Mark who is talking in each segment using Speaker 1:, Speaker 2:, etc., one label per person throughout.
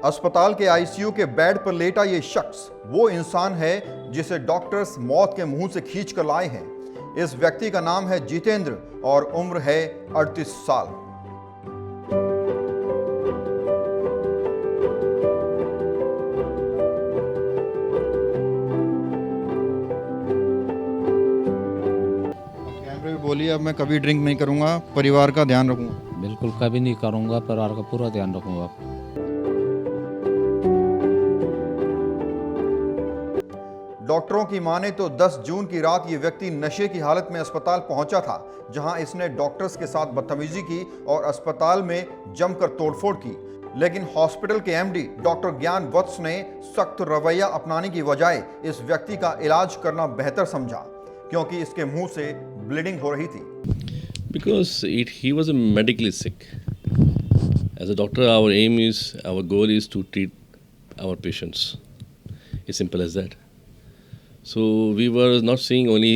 Speaker 1: अस्पताल के आईसीयू के बेड पर लेटा ये शख्स वो इंसान है जिसे डॉक्टर्स मौत के मुंह से खींच कर लाए हैं। इस व्यक्ति का नाम है जितेंद्र और उम्र है 38 साल। कैमरे में बोलिए, अब मैं कभी ड्रिंक नहीं करूंगा, परिवार का ध्यान रखूंगा।
Speaker 2: बिल्कुल कभी नहीं करूंगा, परिवार का पूरा ध्यान रखूंगा।
Speaker 1: डॉक्टरों की माने तो 10 जून की रात ये व्यक्ति नशे की हालत में अस्पताल पहुंचा था, जहां इसने डॉक्टर्स के साथ बदतमीजी की और अस्पताल में जमकर तोड़फोड़ की। लेकिन हॉस्पिटल के एमडी डॉक्टर ज्ञान वत्स ने सख्त रवैया अपनाने की बजाय इस व्यक्ति का इलाज करना बेहतर समझा, क्योंकि इसके मुंह से ब्लीडिंग हो रही थी।
Speaker 3: Because he was medically sick. As a doctor, our goal is to treat our patients. It's simple as that. So we were not seeing only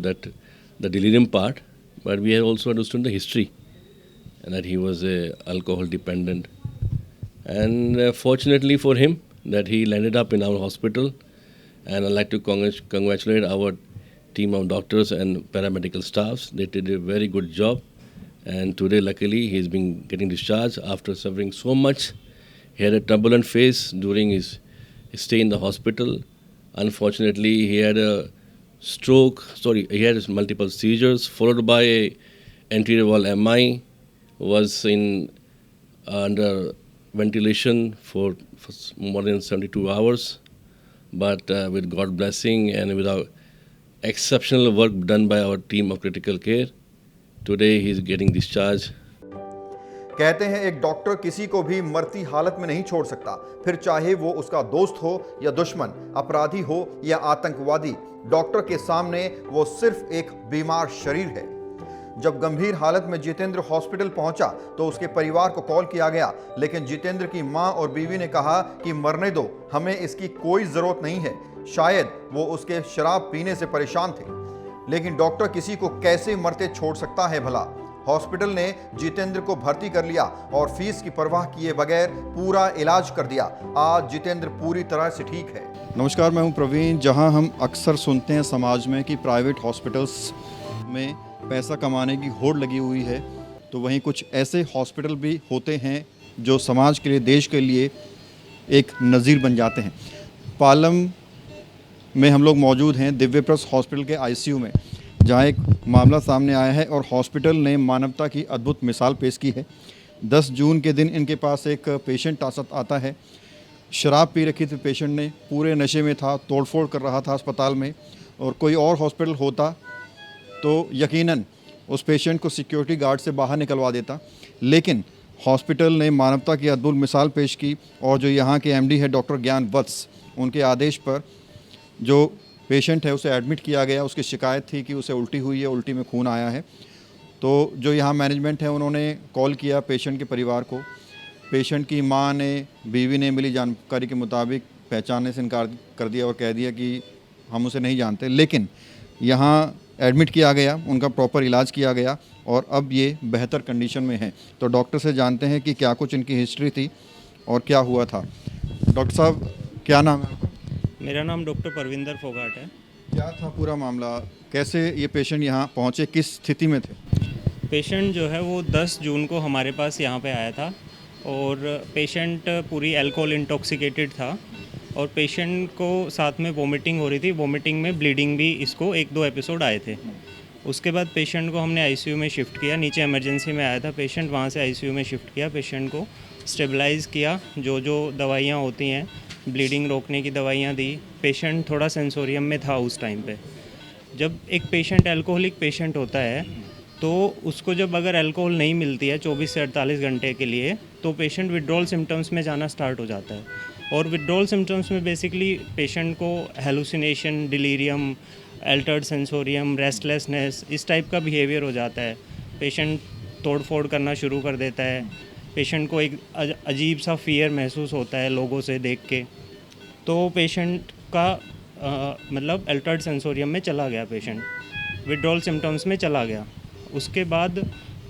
Speaker 3: the delirium part, but we had also understood the history, and that he was alcohol dependent. And fortunately for him, that he landed up in our hospital, and I'd like to congratulate our team of doctors and paramedical staffs. They did a very good job, and today luckily he's been getting discharged after suffering so much. He had a turbulent phase during his stay in the hospital. Unfortunately, he had a stroke. He had multiple seizures followed by a anterior wall MI. Was under ventilation for more than 72 hours. But with God's blessing and with our exceptional work done by our team of critical care, today he is getting discharged.
Speaker 1: कहते हैं एक doctor किसी को भी मरती हालत में नहीं छोड़ सकता, फिर चाहे वो उसका दोस्त हो या दुश्मन, अपराधी हो या आतंकवादी। डॉक्टर के सामने वो सिर्फ एक बीमार शरीर है। जब गंभीर हालत में जितेंद्र हॉस्पिटल पहुंचा तो उसके परिवार को कॉल किया गया, लेकिन जितेंद्र की मां और बीवी ने कहा कि मरने दो, हमें इसकी कोई जरूरत नहीं है। शायद वो उसके शराब पीने से परेशान थे, लेकिन डॉक्टर किसी को कैसे मरते छोड़ सकता है भला। हॉस्पिटल ने जितेंद्र को भर्ती कर लिया और फीस की परवाह किए बगैर पूरा इलाज कर दिया। आज जितेंद्र पूरी तरह से ठीक है। नमस्कार, मैं हूं प्रवीण। जहां हम अक्सर सुनते हैं समाज में कि प्राइवेट हॉस्पिटल्स में पैसा कमाने की होड़ लगी हुई है, तो वहीं कुछ ऐसे हॉस्पिटल भी होते हैं जो समाज के लिए, देश के लिए एक नज़ीर बन जाते हैं। पालम में हम लोग मौजूद हैं दिव्यप्रस हॉस्पिटल के आईसीयू में, जहां एक मामला सामने आया है और हॉस्पिटल ने मानवता की अद्भुत मिसाल पेश की है। 10 जून के दिन इनके पास एक पेशेंट आता है। शराब पी रखी थी पेशेंट ने, पूरे नशे में था, तोड़फोड़ कर रहा था अस्पताल में। और कोई और हॉस्पिटल होता तो यकीनन उस पेशेंट को सिक्योरिटी गार्ड से बाहर निकलवा देता, लेकिन हॉस्पिटल ने मानवता की अद्भुत मिसाल पेश की। और जो यहाँ के एमडी है डॉक्टर ज्ञान वत्स, उनके आदेश पर जो पेशेंट है उसे एडमिट किया गया। उसकी शिकायत थी कि उसे उल्टी हुई है, उल्टी में खून आया है। तो जो यहाँ मैनेजमेंट है उन्होंने कॉल किया पेशेंट के परिवार को। पेशेंट की मां ने, बीवी ने मिली जानकारी के मुताबिक पहचानने से इनकार कर दिया और कह दिया कि हम उसे नहीं जानते। लेकिन यहाँ एडमिट किया गया, उनका प्रॉपर इलाज किया गया और अब ये बेहतर कंडीशन में है। तो डॉक्टर से जानते हैं कि क्या कुछ इनकी हिस्ट्री थी और क्या हुआ था। डॉक्टर साहब, क्या नाम है आपका?
Speaker 4: मेरा नाम डॉक्टर परविंदर फोगाट है।
Speaker 1: क्या था पूरा मामला, कैसे ये पेशेंट यहाँ पहुँचे, किस स्थिति में थे?
Speaker 4: पेशेंट जो है वो 10 जून को हमारे पास यहाँ पे आया था और पेशेंट पूरी अल्कोहल इंटॉक्सिकेटेड था और पेशेंट को साथ में वोमिटिंग हो रही थी। वोमिटिंग में ब्लीडिंग भी इसको 1-2 एपिसोड आए थे। उसके बाद पेशेंट को हमने आईसीयू में शिफ्ट किया। नीचे इमरजेंसी में आया था पेशेंट, वहाँ से आईसीयू में शिफ्ट किया। पेशेंट को स्टेबलाइज़ किया, जो दवाइयाँ होती हैं, ब्लीडिंग रोकने की दवाइयाँ दी। पेशेंट थोड़ा सेंसोरियम में था उस टाइम पे। जब एक पेशेंट अल्कोहलिक पेशेंट होता है तो उसको जब अगर अल्कोहल नहीं मिलती है 24 से 48 घंटे के लिए, तो पेशेंट विड्रॉल सिम्टम्स में जाना स्टार्ट हो जाता है। और विड्रॉल सिम्टम्स में बेसिकली पेशेंट को hallucination, delirium, Altered sensorium, restlessness, इस टाइप का बिहेवियर हो जाता है। पेशेंट तोड़-फोड़ करना शुरू कर देता है। पेशेंट को एक अजीब सा फियर महसूस होता है लोगों से देख के। तो पेशेंट का मतलब अल्टर्ड सेंसोरियम में चला गया, पेशेंट विड्रॉल सिम्टम्स में चला गया। उसके बाद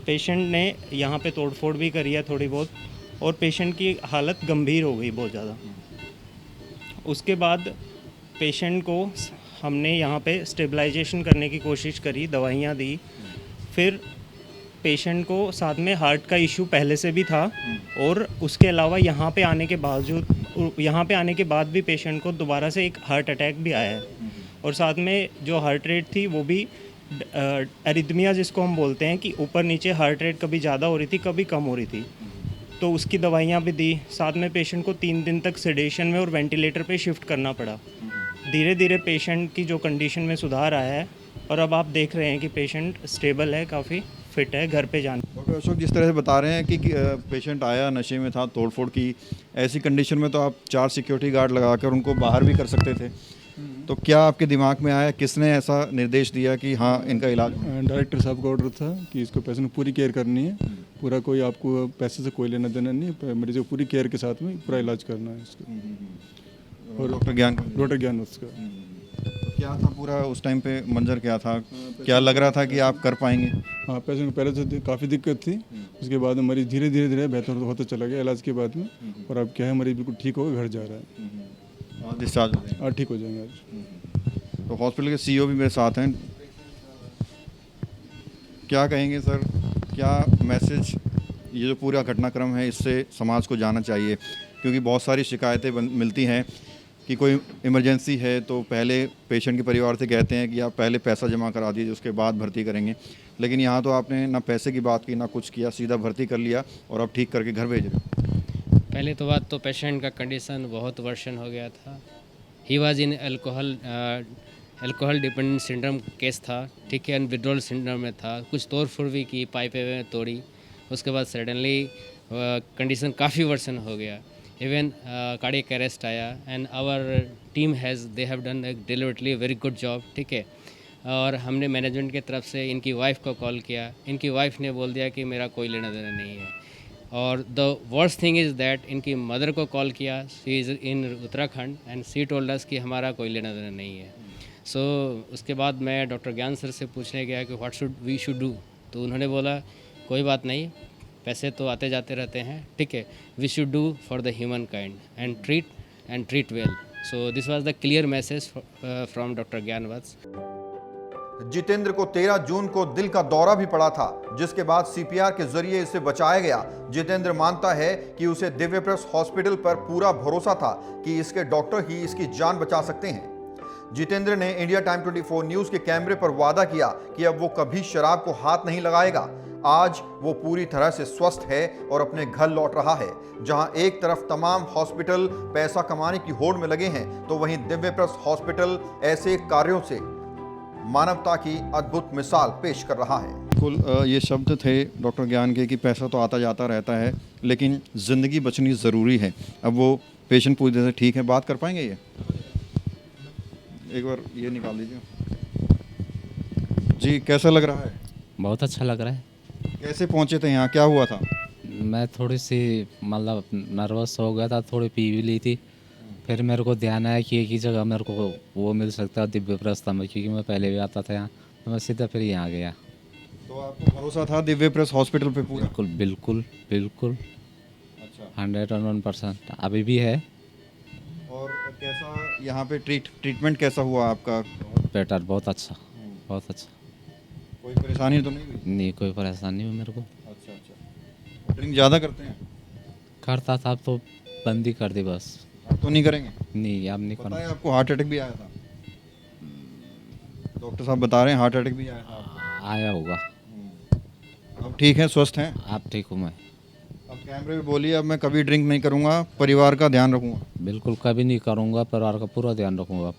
Speaker 4: पेशेंट ने यहाँ पे तोड़फोड़ भी करी है थोड़ी बहुत और पेशेंट की हालत गंभीर हो गई बहुत ज़्यादा। उसके बाद पेशेंट को हमने यहाँ पे स्टेबलाइजेशन करने की कोशिश करी, दवाइयाँ दी। फिर पेशेंट को साथ में हार्ट का इशू पहले से भी था, और उसके अलावा यहाँ पे आने के बाद भी पेशेंट को दोबारा से एक हार्ट अटैक भी आया है। और साथ में जो हार्ट रेट थी वो भी एरिथमिया जिसको हम बोलते हैं कि ऊपर नीचे हार्ट रेट कभी ज़्यादा हो रही थी, कभी कम हो रही थी, तो उसकी दवाइयाँ भी दी। साथ में पेशेंट को 3 दिन तक सेडेशन में और वेंटिलेटर पे शिफ्ट करना पड़ा। धीरे धीरे पेशेंट की जो कंडीशन में सुधार आया है, और अब आप देख रहे हैं कि पेशेंट स्टेबल है, काफ़ी फिट है घर पे जाने।
Speaker 1: डॉक्टर अशोक, जिस तरह से बता रहे हैं कि पेशेंट आया नशे में था, तोड़फोड़ की, ऐसी कंडीशन में तो आप 4 सिक्योरिटी गार्ड लगाकर उनको बाहर भी कर सकते थे। तो क्या आपके दिमाग में आया, किसने ऐसा निर्देश दिया कि हाँ इनका इलाज?
Speaker 5: डायरेक्टर साहब का ऑर्डर था कि इसको पेशेंट को पूरी केयर करनी है, पूरा कोई आपको पैसे से कोई लेना देना नहीं, मरीज को पूरी केयर के साथ में पूरा इलाज करना है इसको।
Speaker 1: और डॉक्टर
Speaker 5: ज्ञान उसका
Speaker 1: तो क्या था पूरा उस टाइम पे मंजर क्या था? क्या लग रहा था कि आप कर पाएंगे?
Speaker 5: हाँ, पेशेंट को पहले से काफ़ी दिक्कत थी, उसके बाद में मरीज धीरे धीरे बेहतर होता चला गया इलाज के बाद में, और अब क्या है मरीज बिल्कुल ठीक होकर घर जा रहा है
Speaker 1: और डिस्चार्ज हो गए?
Speaker 5: और ठीक हो जाएंगे आज।
Speaker 1: तो हॉस्पिटल के सीईओ भी मेरे साथ हैं। क्या कहेंगे सर, क्या मैसेज, ये जो पूरा घटनाक्रम है इससे समाज को जाना चाहिए? क्योंकि बहुत सारी शिकायतें मिलती हैं कि कोई इमरजेंसी है तो पहले पेशेंट के परिवार से कहते हैं कि आप पहले पैसा जमा करा दीजिए, उसके बाद भर्ती करेंगे। लेकिन यहाँ तो आपने ना पैसे की बात की, ना कुछ किया, सीधा भर्ती कर लिया और अब ठीक करके घर भेज रहे हो।
Speaker 6: पहले तो बात तो पेशेंट का कंडीशन बहुत वर्सन हो गया था। He was in alcohol dependent syndrome case था, ठीक है, विड्रॉल सिंड्रोम में था, कुछ तोड़ फोड़ भी की, पाइपें में तोड़ी, उसके बाद सडनली कंडीशन काफ़ी वर्सन हो गया। इवन कार्डियक अरेस्ट आया, and our team they have done delivery very good job, ठीक है। और हमने मैनेजमेंट की तरफ से इनकी वाइफ को कॉल किया, इनकी वाइफ ने बोल दिया कि मेरा कोई लेना देना नहीं है। और the worst thing is that इनकी मदर को कॉल किया, she is in Uttarakhand, and she told us कि हमारा कोई लेना देना नहीं है। सो उसके बाद मैं डॉक्टर ज्ञान सर से पूछने गया कि व्हाट वी शुड डू, तो उन्होंने बोला कोई बात नहीं, पैसे तो आते जाते रहते हैं, ठीक है, we should do for the humankind and treat well. So this was the clear message from doctor Gyanvats.
Speaker 1: Jitendra को 13 जून को दिल का दौरा भी पड़ा था, जिसके बाद सीपीआर के जरिए इसे बचाया गया। जितेंद्र मानता है कि उसे दिव्यप्रस हॉस्पिटल पर पूरा भरोसा था कि इसके डॉक्टर ही इसकी जान बचा सकते हैं। जितेंद्र ने इंडिया टाइम 24 न्यूज के कैमरे पर वादा किया कि अब वो कभी शराब को हाथ नहीं लगाएगा। आज वो पूरी तरह से स्वस्थ है और अपने घर लौट रहा है। जहां एक तरफ तमाम हॉस्पिटल पैसा कमाने की होड़ में लगे हैं, तो वहीं दिव्यप्रस हॉस्पिटल ऐसे कार्यों से मानवता की अद्भुत मिसाल पेश कर रहा है। कुल ये शब्द थे डॉक्टर ज्ञान के कि पैसा तो आता जाता रहता है, लेकिन ज़िंदगी बचनी ज़रूरी है। अब वो पेशेंट पूरी तरह से ठीक है, बात कर पाएंगे? ये एक बार ये निकाल दीजिए जी। कैसा लग रहा है?
Speaker 2: बहुत अच्छा लग रहा है।
Speaker 1: कैसे पहुंचे थे यहाँ, क्या हुआ था?
Speaker 2: मैं थोड़ी सी मतलब नर्वस हो गया था, थोड़ी पी भी ली थी, फिर मेरे को ध्यान आया कि एक ही जगह मेरे को वो मिल सकता है दिव्यप्रस में, क्योंकि मैं पहले भी आता था यहाँ, तो मैं सीधा फिर यहाँ गया।
Speaker 1: तो आपको भरोसा था दिव्यप्रस हॉस्पिटल पे पूरा?
Speaker 2: बिल्कुल बिल्कुल बिल्कुल।
Speaker 1: अच्छा,
Speaker 2: 101% अभी भी है।
Speaker 1: और कैसा यहाँ पे ट्रीटमेंट कैसा हुआ आपका?
Speaker 2: बेटर, बहुत अच्छा, बहुत अच्छा।
Speaker 1: कोई परेशानी तो नहीं हुई?
Speaker 2: नहीं, कोई परेशानी नहीं हुई मेरे को।
Speaker 1: अच्छा अच्छा। ड्रिंक ज़्यादा करते हैं?
Speaker 2: करता था, अब तो बंद ही कर दी बस।
Speaker 1: अब तो नहीं करेंगे?
Speaker 2: नहीं, अब नहीं
Speaker 1: पता
Speaker 2: करना।
Speaker 1: है आपको हार्ट अटैक भी आया था? डॉक्टर साहब बता रहे हैं हार्ट अटैक भी आया था।
Speaker 2: आया होगा।
Speaker 1: अब ठीक है, स्वस्थ हैं?
Speaker 2: आप ठीक हूँ मैं।
Speaker 1: अब कैमरे में बोलिए, अब मैं कभी ड्रिंक नहीं करूँगा, परिवार का ध्यान रखूँगा।
Speaker 2: बिल्कुल कभी नहीं करूँगा, परिवार का पूरा ध्यान रखूँगा।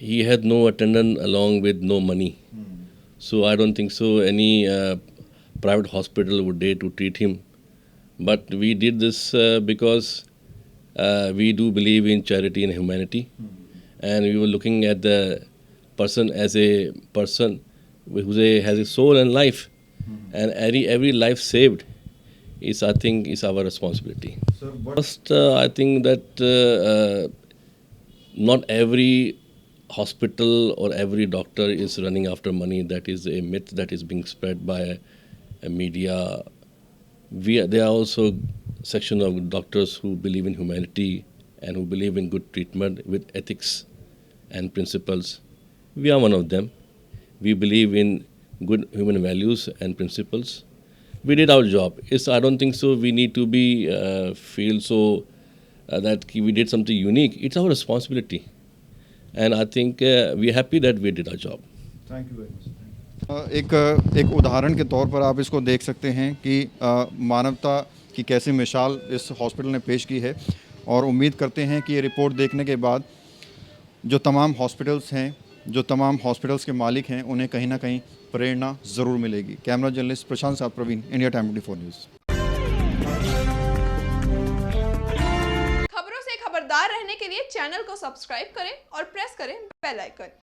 Speaker 3: He had no attendant along with no money. So I don't think so any private hospital would dare to treat him. But we did this because we do believe in charity and humanity. And we were looking at the person as a person who has a soul and life. And every life saved is, I think, is our responsibility. First, I think that not every hospital or every doctor is running after money. That is a myth that is being spread by media. They are also section of doctors who believe in humanity and who believe in good treatment with ethics and principles. We are one of them. We believe in good human values and principles. We did our job. I don't think so. We need to be feel so that we did something unique. It's our responsibility, and I think we are happy that we did our job.
Speaker 1: Thank you very much. एक उदाहरण के तौर पर आप इसको देख सकते हैं कि मानवता की कैसी मिसाल इस हॉस्पिटल ने पेश की है, और उम्मीद करते हैं कि ये रिपोर्ट देखने के बाद जो तमाम हॉस्पिटल्स हैं, जो तमाम हॉस्पिटल्स के मालिक हैं, उन्हें कहीं ना कहीं प्रेरणा ज़रूर मिलेगी। कैमरा जर्नलिस्ट प्रशांत साथ प्रवीण, इंडिया टाइम 24 न्यूज़।
Speaker 7: खबरों से खबरदार रहने के लिए चैनल को सब्सक्राइब करें और प्रेस करें बेल आइकन।